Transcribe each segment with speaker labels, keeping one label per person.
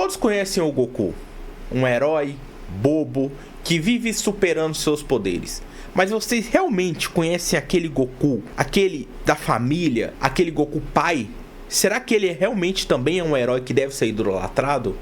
Speaker 1: Todos conhecem o Goku, um herói bobo que vive superando seus poderes. Mas vocês realmente conhecem aquele Goku, aquele da família, aquele Goku pai? Será que ele realmente também é um herói que deve ser idolatrado?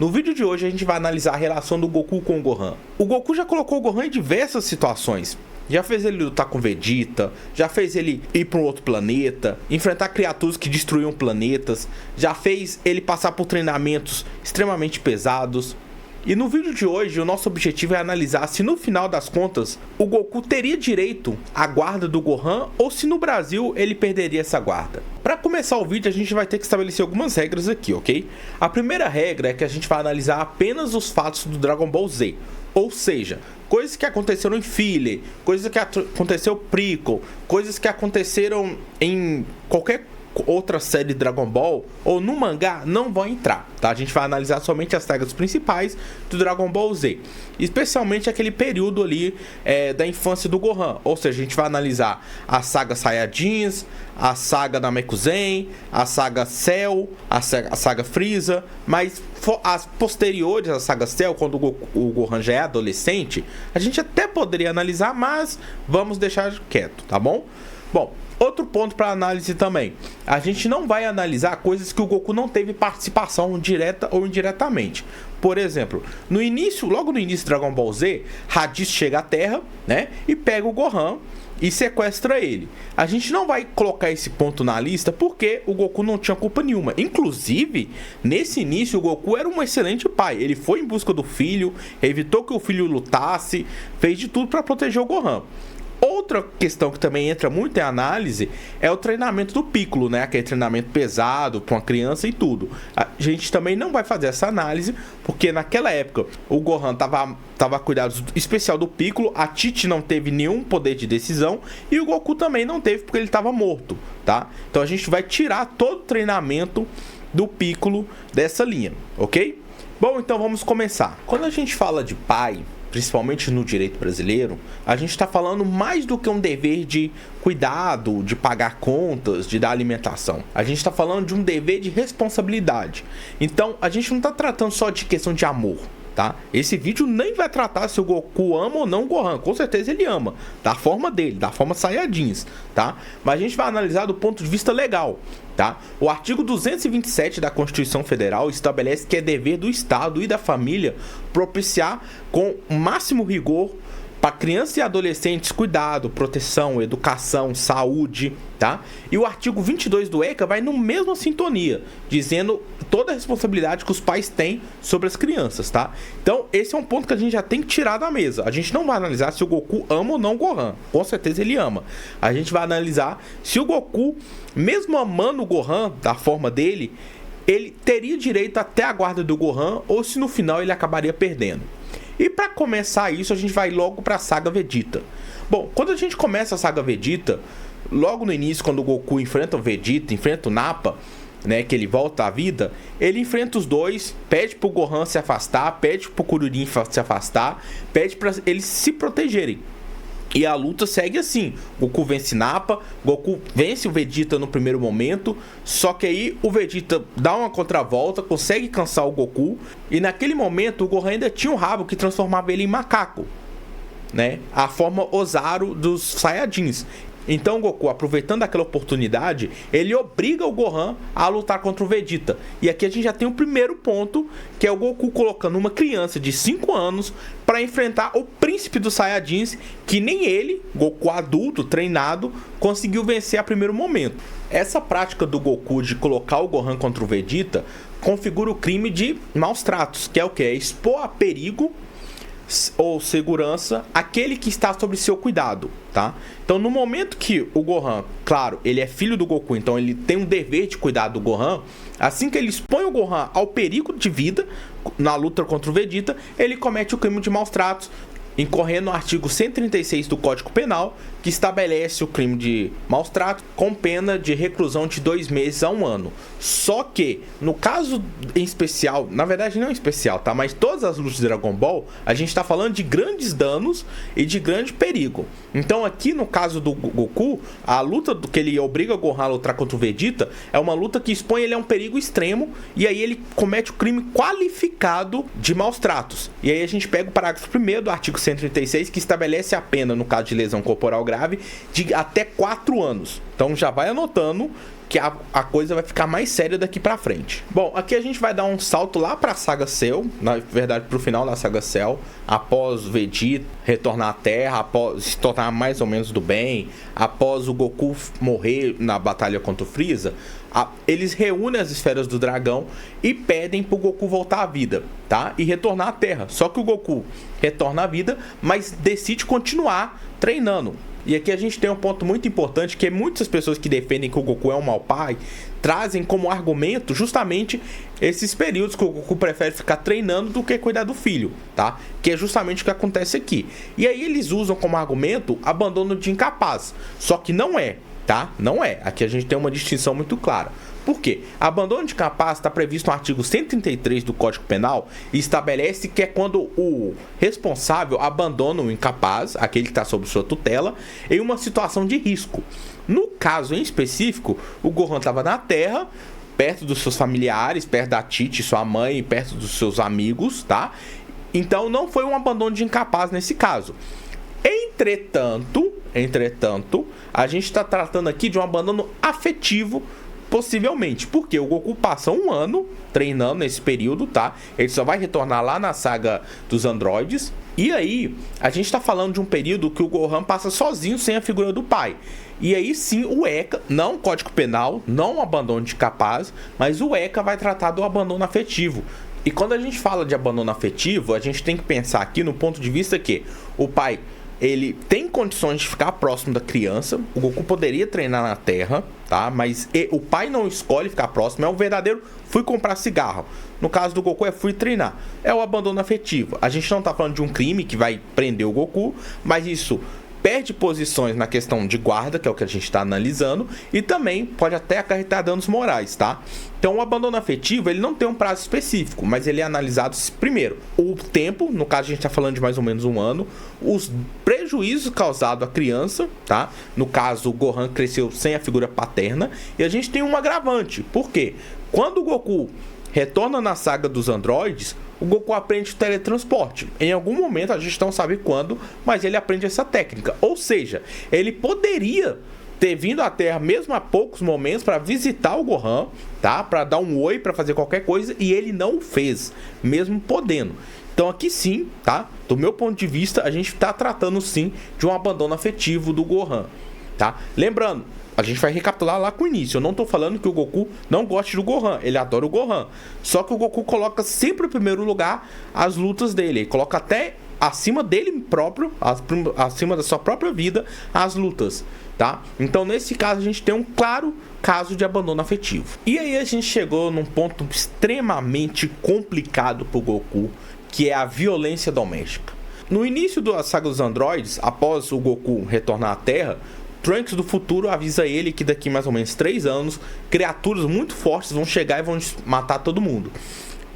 Speaker 1: No vídeo de hoje a gente vai analisar a relação do Goku com o Gohan. O Goku já colocou o Gohan em diversas situações. Já fez ele lutar com Vegeta, já fez ele ir para um outro planeta, enfrentar criaturas que destruíam planetas, já fez ele passar por treinamentos extremamente pesados. E no vídeo de hoje o nosso objetivo é analisar se no final das contas o Goku teria direito à guarda do Gohan ou se no Brasil ele perderia essa guarda. Para começar o vídeo a gente vai ter que estabelecer algumas regras aqui, ok? A primeira regra é que a gente vai analisar apenas os fatos do Dragon Ball Z. Ou seja, coisas que aconteceram em Filler, coisas que aconteceu Prequel, coisas que aconteceram em qualquer outra série de Dragon Ball ou no mangá não vão entrar, tá? A gente vai analisar somente as sagas principais do Dragon Ball Z, especialmente aquele período ali da infância do Gohan. Ou seja, a gente vai analisar a saga Saiyajins, a saga Namekusen, a saga Cell, a saga Freeza, mas as posteriores à saga Cell, quando o Gohan já é adolescente, a gente até poderia analisar, mas vamos deixar quieto, tá bom? Bom, outro ponto para análise também, a gente não vai analisar coisas que o Goku não teve participação direta ou indiretamente. Por exemplo, logo no início de Dragon Ball Z, Raditz chega à Terra, né, e pega o Gohan e sequestra ele. A gente não vai colocar esse ponto na lista porque o Goku não tinha culpa nenhuma. Inclusive, nesse início o Goku era um excelente pai. Ele foi em busca do filho, evitou que o filho lutasse, fez de tudo para proteger o Gohan. Outra questão que também entra muito em análise é o treinamento do Piccolo, né? Aquele treinamento pesado para uma criança e tudo. A gente também não vai fazer essa análise porque naquela época o Gohan tava a cuidado especial do Piccolo, a Tite não teve nenhum poder de decisão e o Goku também não teve porque ele estava morto, tá? Então a gente vai tirar todo o treinamento do Piccolo dessa linha, ok? Bom, então vamos começar. Quando a gente fala de pai, principalmente no direito brasileiro, a gente está falando mais do que um dever de cuidado, de pagar contas, de dar alimentação. A gente está falando de um dever de responsabilidade. Então, a gente não está tratando só de questão de amor, tá? Esse vídeo nem vai tratar se o Goku ama ou não o Gohan. Com certeza ele ama, da forma dele, da forma Saiyajins, tá? Mas a gente vai analisar do ponto de vista legal, tá? O artigo 227 da Constituição Federal estabelece que é dever do Estado e da família propiciar com o máximo rigor para crianças e adolescentes cuidado, proteção, educação, saúde, tá? E o artigo 22 do ECA vai na mesma sintonia, dizendo toda a responsabilidade que os pais têm sobre as crianças, tá? Então, esse é um ponto que a gente já tem que tirar da mesa. A gente não vai analisar se o Goku ama ou não o Gohan. Com certeza ele ama. A gente vai analisar se o Goku, mesmo amando o Gohan da forma dele, ele teria direito até a guarda do Gohan ou se no final ele acabaria perdendo. E para começar isso, a gente vai logo para a saga Vegeta. Bom, quando a gente começa a saga Vegeta, logo no início, quando o Goku enfrenta o Vegeta, enfrenta o Nappa, né, que ele volta à vida, ele enfrenta os dois, pede pro Gohan se afastar, pede pro Kuririn se afastar, pede para eles se protegerem. E a luta segue assim, Goku vence Nappa, Goku vence o Vegeta no primeiro momento, só que aí o Vegeta dá uma contravolta, consegue cansar o Goku, e naquele momento o Gohan ainda tinha um rabo que transformava ele em macaco, né? A forma Ozaru dos Saiyajins. Então o Goku, aproveitando aquela oportunidade, ele obriga o Gohan a lutar contra o Vegeta. E aqui a gente já tem o primeiro ponto, que é o Goku colocando uma criança de 5 anos para enfrentar o príncipe dos Saiyajins, que nem ele, Goku adulto, treinado, conseguiu vencer a primeiro momento. Essa prática do Goku de colocar o Gohan contra o Vegeta configura o crime de maus tratos, que é o que? É expor a perigo ou segurança aquele que está sob seu cuidado, tá? Então no momento que o Gohan, claro, ele é filho do Goku, então ele tem um dever de cuidar do Gohan, assim que ele expõe o Gohan ao perigo de vida na luta contra o Vegeta, ele comete o crime de maus tratos, incorrendo no artigo 136 do Código Penal, que estabelece o crime de maus tratos com pena de reclusão de 2 meses a 1 ano. Só que, no caso em especial, na verdade não em especial, tá? Mas todas as lutas de Dragon Ball, a gente tá falando de grandes danos e de grande perigo. Então aqui no caso do Goku, a luta que ele obriga o Gohan a lutar contra o Vegeta é uma luta que expõe ele a um perigo extremo, e aí ele comete o crime qualificado de maus tratos. E aí a gente pega o parágrafo 1º do artigo 136, que estabelece a pena, no caso de lesão corporal grave, de até 4 anos. Então já vai anotando que a coisa vai ficar mais séria daqui pra frente. Bom, aqui a gente vai dar um salto lá pra saga Cell, na verdade pro final da saga Cell, após o Vegeta retornar à Terra, após se tornar mais ou menos do bem, após o Goku morrer na batalha contra o Freeza, eles reúnem as esferas do dragão e pedem pro Goku voltar à vida, tá? E retornar à Terra. Só que o Goku retorna à vida, mas decide continuar treinando. E aqui a gente tem um ponto muito importante, que é muitas pessoas que defendem que o Goku é um mau pai trazem como argumento justamente esses períodos que o Goku prefere ficar treinando do que cuidar do filho, tá? Que é justamente o que acontece aqui. E aí eles usam como argumento abandono de incapaz. Só que não é, tá? Não é. Aqui a gente tem uma distinção muito clara. Por quê? Abandono de incapaz está previsto no artigo 133 do Código Penal e estabelece que é quando o responsável abandona o incapaz, aquele que está sob sua tutela, em uma situação de risco. No caso em específico, o Gohan estava na Terra, perto dos seus familiares, perto da Tite, sua mãe, perto dos seus amigos, tá? Então não foi um abandono de incapaz nesse caso. Entretanto, a gente está tratando aqui de um abandono afetivo, possivelmente, porque o Goku passa 1 ano treinando nesse período, tá? Ele só vai retornar lá na saga dos androides. E aí, a gente tá falando de um período que o Gohan passa sozinho, sem a figura do pai. E aí sim, o ECA, não o Código Penal, não o abandono de capaz, mas o ECA vai tratar do abandono afetivo. E quando a gente fala de abandono afetivo, a gente tem que pensar aqui no ponto de vista que o pai, ele tem condições de ficar próximo da criança. O Goku poderia treinar na Terra, tá? Mas o pai não escolhe ficar próximo. É um verdadeiro fui comprar cigarro. No caso do Goku é fui treinar. É o abandono afetivo. A gente não tá falando de um crime que vai prender o Goku, mas isso perde posições na questão de guarda, que é o que a gente está analisando, e também pode até acarretar danos morais, tá? Então o abandono afetivo, ele não tem um prazo específico, mas ele é analisado primeiro o tempo, no caso a gente está falando de mais ou menos 1 ano, os prejuízos causados à criança, tá? No caso o Gohan cresceu sem a figura paterna, e a gente tem um agravante. Por quê? Quando o Goku retorna na saga dos androides, o Goku aprende o teletransporte. Em algum momento, a gente não sabe quando, mas ele aprende essa técnica. Ou seja, ele poderia ter vindo à Terra mesmo há poucos momentos para visitar o Gohan, tá? Para dar um oi, para fazer qualquer coisa, e ele não o fez, mesmo podendo. Então aqui sim, tá? Do meu ponto de vista, a gente está tratando sim de um abandono afetivo do Gohan, tá? Lembrando, a gente vai recapitular lá com o início. Eu não tô falando que o Goku não goste do Gohan. Ele adora o Gohan. Só que o Goku coloca sempre em primeiro lugar as lutas dele. Ele coloca até acima dele próprio, acima da sua própria vida, as lutas, tá? Então, nesse caso, a gente tem um claro caso de abandono afetivo. E aí a gente chegou num ponto extremamente complicado pro Goku, que é a violência doméstica. No início da saga dos androides, após o Goku retornar à Terra, Trunks do futuro avisa ele que daqui mais ou menos 3 anos, criaturas muito fortes vão chegar e vão matar todo mundo.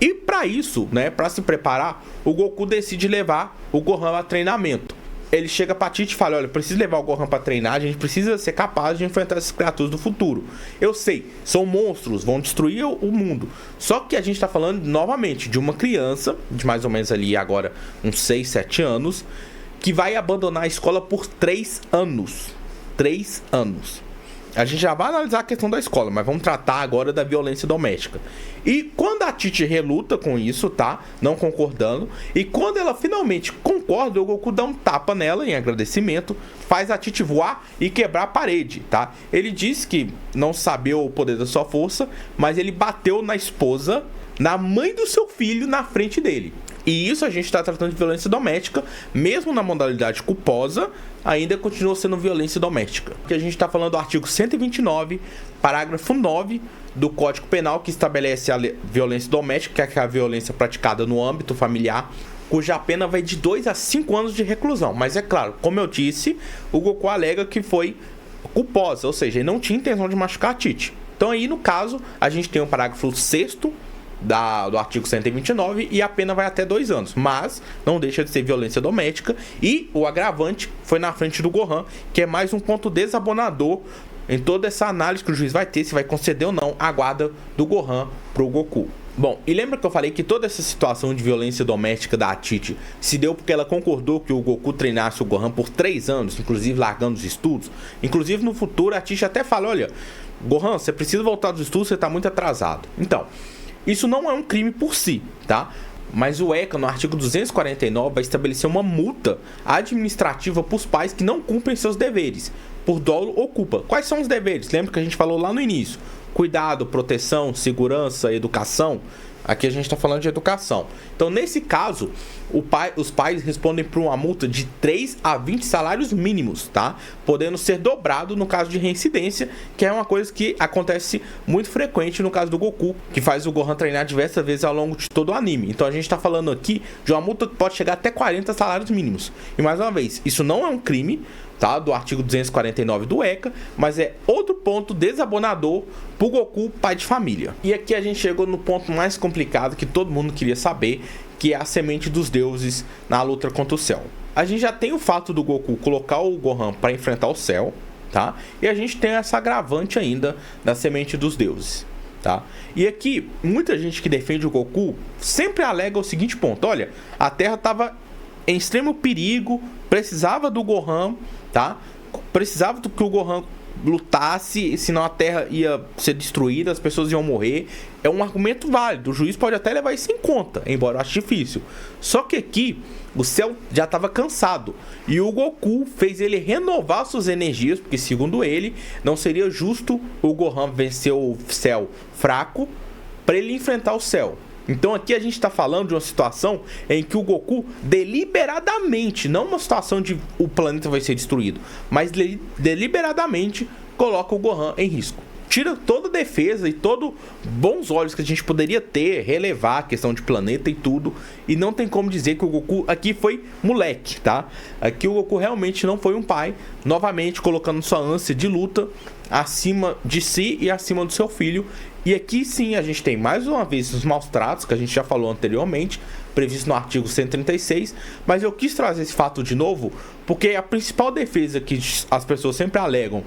Speaker 1: E para isso, né, para se preparar, o Goku decide levar o Gohan a treinamento. Ele chega pra Tite e fala: olha, preciso levar o Gohan pra treinar, a gente precisa ser capaz de enfrentar essas criaturas do futuro. Eu sei, são monstros, vão destruir o mundo. Só que a gente tá falando, novamente, de uma criança, de mais ou menos ali agora uns 6, 7 anos, que vai abandonar a escola por 3 anos. 3 anos. A gente já vai analisar a questão da escola, mas vamos tratar agora da violência doméstica. E quando a Tite reluta com isso, tá? Não concordando. E quando ela finalmente concorda, o Goku dá um tapa nela em agradecimento, faz a Tite voar e quebrar a parede, tá? Ele diz que não sabia o poder da sua força, mas ele bateu na esposa, na mãe do seu filho, na frente dele. E isso a gente está tratando de violência doméstica, mesmo na modalidade culposa, ainda continua sendo violência doméstica. Porque a gente está falando do artigo 129, parágrafo 9 do Código Penal, que estabelece a violência doméstica, que é a violência praticada no âmbito familiar. cuja pena vai de 2 a 5 anos de reclusão. Mas é claro, como eu disse, o Goku alega que foi culposa, ou seja, ele não tinha intenção de machucar a Tite. Então aí, no caso, a gente tem o parágrafo 6º do artigo 129 e a pena vai até 2 anos. Mas não deixa de ser violência doméstica, e o agravante foi na frente do Gohan, que é mais um ponto desabonador em toda essa análise que o juiz vai ter, se vai conceder ou não a guarda do Gohan pro Goku. Bom, e lembra que eu falei que toda essa situação de violência doméstica da Tite se deu porque ela concordou que o Goku treinasse o Gohan por 3 anos, inclusive largando os estudos? Inclusive no futuro a Tite até fala, olha, Gohan, você precisa voltar dos estudos, você está muito atrasado. Então, isso não é um crime por si, tá? Mas o ECA, no artigo 249, vai estabelecer uma multa administrativa para os pais que não cumprem seus deveres, por dolo ou culpa. Quais são os deveres? Lembra que a gente falou lá no início? Cuidado, proteção, segurança, educação. Aqui a gente está falando de educação. Então, nesse caso, os pais respondem por uma multa de 3 a 20 salários mínimos, tá? Podendo ser dobrado no caso de reincidência, que é uma coisa que acontece muito frequente no caso do Goku, que faz o Gohan treinar diversas vezes ao longo de todo o anime. Então, a gente está falando aqui de uma multa que pode chegar até 40 salários mínimos. E, mais uma vez, isso não é um crime, tá? Do artigo 249 do ECA, mas é outro ponto desabonador pro Goku, pai de família. E aqui a gente chegou no ponto mais complicado que todo mundo queria saber, que é a semente dos deuses na luta contra o Cell. A gente já tem o fato do Goku colocar o Gohan para enfrentar o Cell, tá? E a gente tem essa agravante ainda da semente dos deuses, tá? E aqui, muita gente que defende o Goku sempre alega o seguinte ponto, olha, a Terra estava em extremo perigo, precisava do Gohan, tá? Precisava que o Gohan lutasse, senão a Terra ia ser destruída, as pessoas iam morrer. É um argumento válido, o juiz pode até levar isso em conta, embora eu ache difícil. Só que aqui, o Cell já estava cansado, e o Goku fez ele renovar suas energias, porque segundo ele, não seria justo o Gohan vencer o Cell fraco, para ele enfrentar o Cell. Então aqui a gente está falando de uma situação em que o Goku deliberadamente, não uma situação de o planeta vai ser destruído, mas deliberadamente coloca o Gohan em risco. Tira toda a defesa e todos bons olhos que a gente poderia ter, relevar a questão de planeta e tudo, e não tem como dizer que o Goku aqui foi moleque, tá? Aqui o Goku realmente não foi um pai, novamente colocando sua ânsia de luta acima de si e acima do seu filho. E aqui sim a gente tem mais uma vez os maus tratos, que a gente já falou anteriormente, previsto no artigo 136, mas eu quis trazer esse fato de novo, porque a principal defesa que as pessoas sempre alegam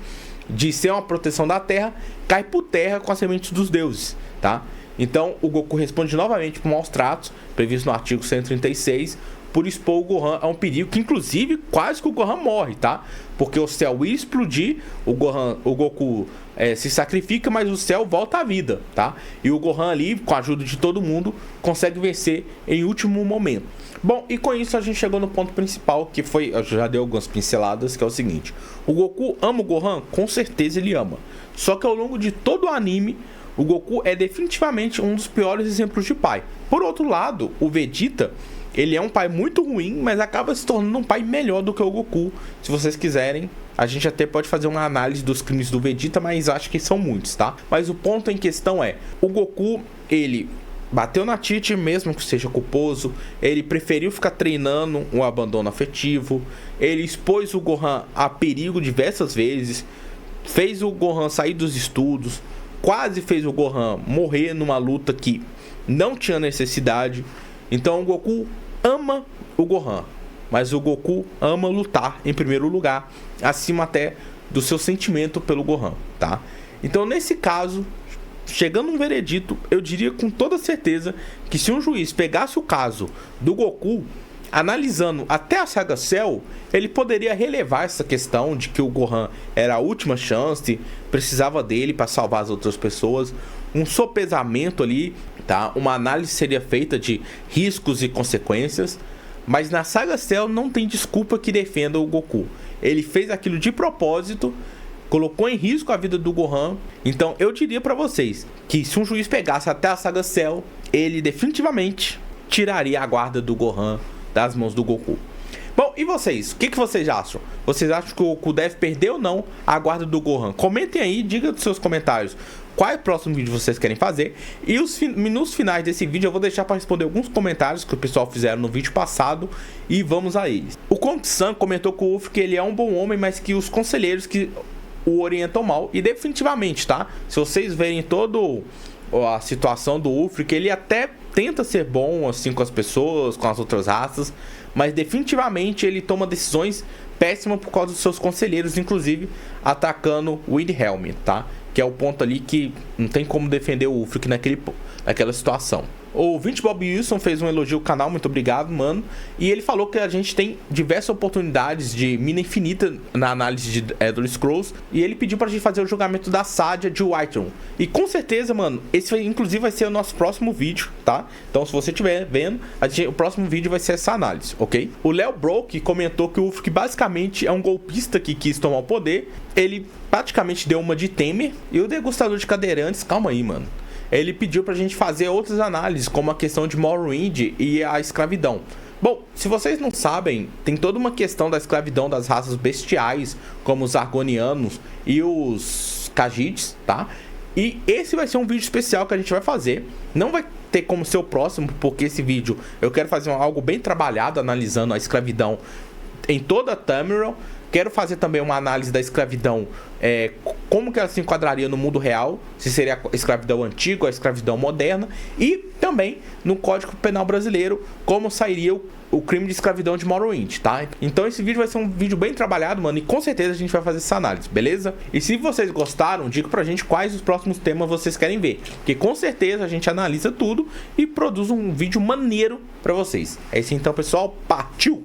Speaker 1: de ser uma proteção da Terra, cai por terra com as sementes dos deuses, tá? Então o Goku responde novamente por maus tratos, previsto no artigo 136, por expor o Gohan a um perigo que inclusive quase que o Gohan morre, tá? Porque o Cell ia explodir, o Goku se sacrifica, mas o Cell volta à vida, tá? E o Gohan ali, com a ajuda de todo mundo, consegue vencer em último momento. Bom, e com isso a gente chegou no ponto principal, que foi, eu já dei algumas pinceladas, que é o seguinte: o Goku ama o Gohan? Com certeza ele ama. Só que ao longo de todo o anime, o Goku é definitivamente um dos piores exemplos de pai. Por outro lado, o Vegeta, ele é um pai muito ruim, mas acaba se tornando um pai melhor do que o Goku. Se vocês quiserem, a gente até pode fazer uma análise dos crimes do Vegeta, mas acho que são muitos, tá? Mas o ponto em questão é, o Goku, ele bateu na Tite, mesmo que seja culposo, ele preferiu ficar treinando um abandono afetivo, ele expôs o Gohan a perigo diversas vezes, fez o Gohan sair dos estudos, quase fez o Gohan morrer numa luta que não tinha necessidade. Então o Goku ama o Gohan, mas o Goku ama lutar em primeiro lugar, acima até do seu sentimento pelo Gohan, tá? Então nesse caso, chegando um veredito, eu diria com toda certeza que se um juiz pegasse o caso do Goku, analisando até a saga Cell, ele poderia relevar essa questão de que o Gohan era a última chance, precisava dele para salvar as outras pessoas, um sopesamento ali, tá? Uma análise seria feita de riscos e consequências, mas na saga Cell não tem desculpa que defenda o Goku. Ele fez aquilo de propósito, colocou em risco a vida do Gohan. Então eu diria pra vocês que se um juiz pegasse até a saga Cell, ele definitivamente tiraria a guarda do Gohan das mãos do Goku. Bom, e vocês? O que vocês acham? Vocês acham que o Goku deve perder ou não a guarda do Gohan? Comentem aí, diga dos seus comentários qual é o próximo vídeo vocês querem fazer. E nos finais desse vídeo eu vou deixar para responder alguns comentários que o pessoal fizeram no vídeo passado. E vamos a eles. O Conte-san comentou com o Ulfric que ele é um bom homem, mas que os conselheiros que o orientam mal. E definitivamente, tá? Se vocês verem toda a situação do Ulfric, ele até tenta ser bom assim com as pessoas, com as outras raças, mas definitivamente ele toma decisões péssimas por causa dos seus conselheiros, inclusive atacando o Windhelm, tá? Que é o ponto ali que não tem como defender o Ulfric naquela situação. O Vince Bob Wilson fez um elogio ao canal, muito obrigado, mano. E ele falou que a gente tem diversas oportunidades de mina infinita na análise de Elder Scrolls. E ele pediu pra gente fazer o julgamento da Sadia de Whiterun. E com certeza, mano, esse inclusive vai ser o nosso próximo vídeo, tá? Então se você estiver vendo, o próximo vídeo vai ser essa análise, ok? O Léo Broke comentou que o Ulfric basicamente é um golpista que quis tomar o poder. Ele praticamente deu uma de Temer. E o degustador de cadeirantes, calma aí, mano, ele pediu pra gente fazer outras análises, como a questão de Morrowind e a escravidão. Bom, se vocês não sabem, tem toda uma questão da escravidão das raças bestiais, como os Argonianos e os Khajiits, tá? E esse vai ser um vídeo especial que a gente vai fazer. Não vai ter como ser o próximo, porque esse vídeo eu quero fazer algo bem trabalhado, analisando a escravidão em toda a Tamriel. Quero fazer também uma análise da escravidão, como que ela se enquadraria no mundo real, se seria a escravidão antiga ou a escravidão moderna, e também no Código Penal Brasileiro, como sairia o crime de escravidão de Morrowind, tá? Então esse vídeo vai ser um vídeo bem trabalhado, mano, e com certeza a gente vai fazer essa análise, beleza? E se vocês gostaram, diga pra gente quais os próximos temas vocês querem ver, porque com certeza a gente analisa tudo e produz um vídeo maneiro pra vocês. É isso então, pessoal, partiu!